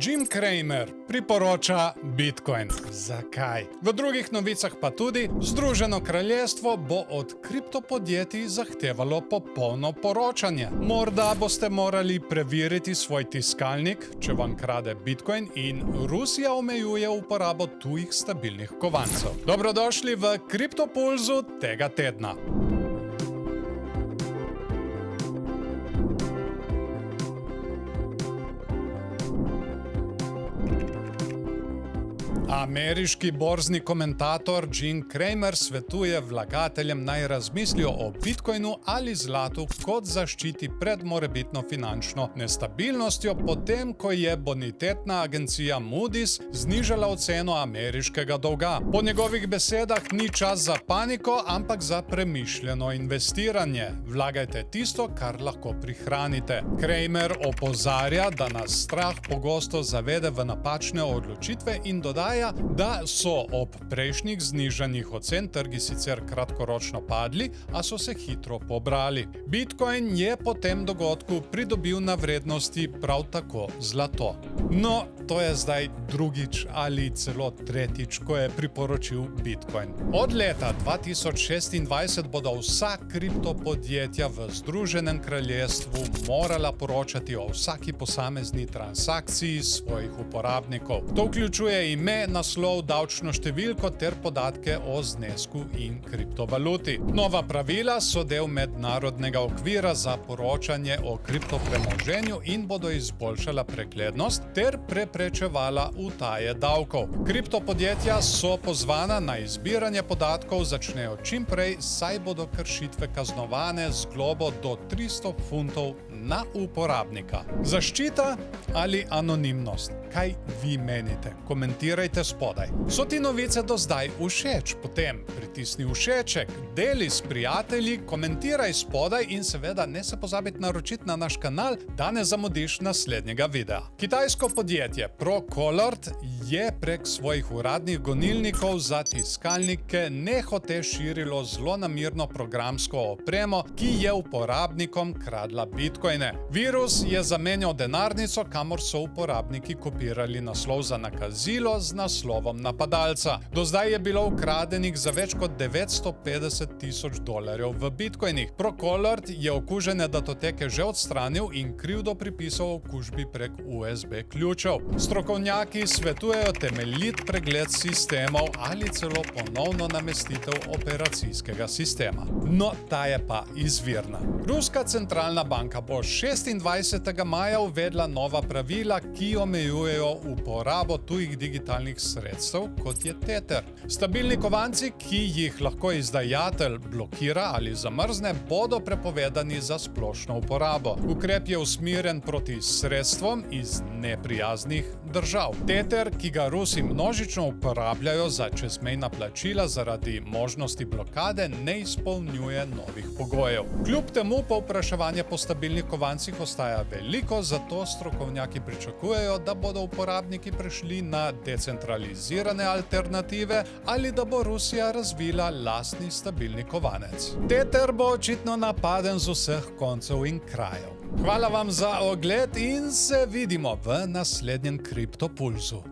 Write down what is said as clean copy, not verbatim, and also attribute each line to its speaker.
Speaker 1: Jim Cramer priporoča Bitcoin. Zakaj? V drugih novicah pa tudi, Združeno kraljestvo bo od kriptopodjetij zahtevalo popolno poročanje. Morda boste morali preveriti svoj tiskalnik, če vam krade Bitcoin, in Rusija omejuje uporabo tujih stabilnih kovancev. Dobrodošli v Kriptopulzu tega tedna. Ameriški borzni komentator Jim Cramer svetuje vlagateljem naj razmislijo o Bitcoinu ali zlatu kot zaščiti pred morebitno finančno nestabilnostjo, potem ko je bonitetna agencija Moody's znižala oceno ameriškega dolga. Po njegovih besedah ni čas za paniko, ampak za premišljeno investiranje. Vlagajte tisto, kar lahko prihranite. Cramer opozarja, da nas strah pogosto zavede v napačne odločitve in dodaja, da so ob prejšnjih znižanjih ocen trgi sicer kratkoročno padli, a so se hitro pobrali. Bitcoin je po tem dogodku pridobil na vrednosti, prav tako zlato. No, to je zdaj drugič ali celo tretjič, ko je priporočil Bitcoin. Od leta 2026 bodo vsa kriptopodjetja v Združenem kraljestvu morala poročati o vsaki posamezni transakciji svojih uporabnikov. To vključuje ime, naslov, davčno številko ter podatke o znesku in kriptovaluti. Nova pravila so del mednarodnega okvira za poročanje o kriptopremoženju in bodo izboljšala preglednost ter preprečevala utaje davkov. Kriptopodjetja so pozvana na izbiranje podatkov začnejo čim prej, saj bodo kršitve kaznovane z globo do 300 funtov na uporabnika. Zaščita ali anonimnost? Kaj vi menite? Komentirajte spodaj. So ti novice do zdaj všeč? Potem pritisni všeček, deli s prijatelji, komentiraj spodaj in seveda ne se pozabiti naročiti na naš kanal, da ne zamudiš naslednjega videa. Kitajsko podjetje ProColor je prek svojih uradnih gonilnikov za tiskalnike nehote širilo zlonamerno programsko opremo, ki je uporabnikom kradla bitcoine. Virus je zamenjal denarnico, kamor so uporabniki kopirali naslov za nakazilo z naslovom napadalca. Do zdaj je bilo ukradenih za več kot $950,000 v bitcoinih. ProColor je okužene datoteke že odstranil in krivdo pripisal okužbi prek USB ključev. Strokovnjaki svetujejo temeljit pregled sistemov ali celo ponovno namestitev operacijskega sistema. No, ta je pa izvirna. Ruska centralna banka bo 26. maja uvedla nova pravila, ki omejujejo uporabo tujih digitalnih sredstev, kot je Tether. Stabilni kovanci, ki jih lahko izdajatelj blokira ali zamrzne, bodo prepovedani za splošno uporabo. Ukrep je usmerjen proti sredstvom iz neprijaznih držav. Tether, ki ga Rusi množično uporabljajo za čezmejna plačila zaradi možnosti blokade, ne izpolnjuje novih pogojev. Kljub temu povpraševanje po stabilnih kovancih ostaja veliko, zato strokovnjaki pričakujejo, da bodo uporabniki prešli na decentralizirane alternative ali da bo Rusija razvila lastni stabilni kovanec. Tether bo očitno napaden z vseh koncev in krajev. Hvala vam za ogled in se vidimo v naslednjem Kriptopulzu.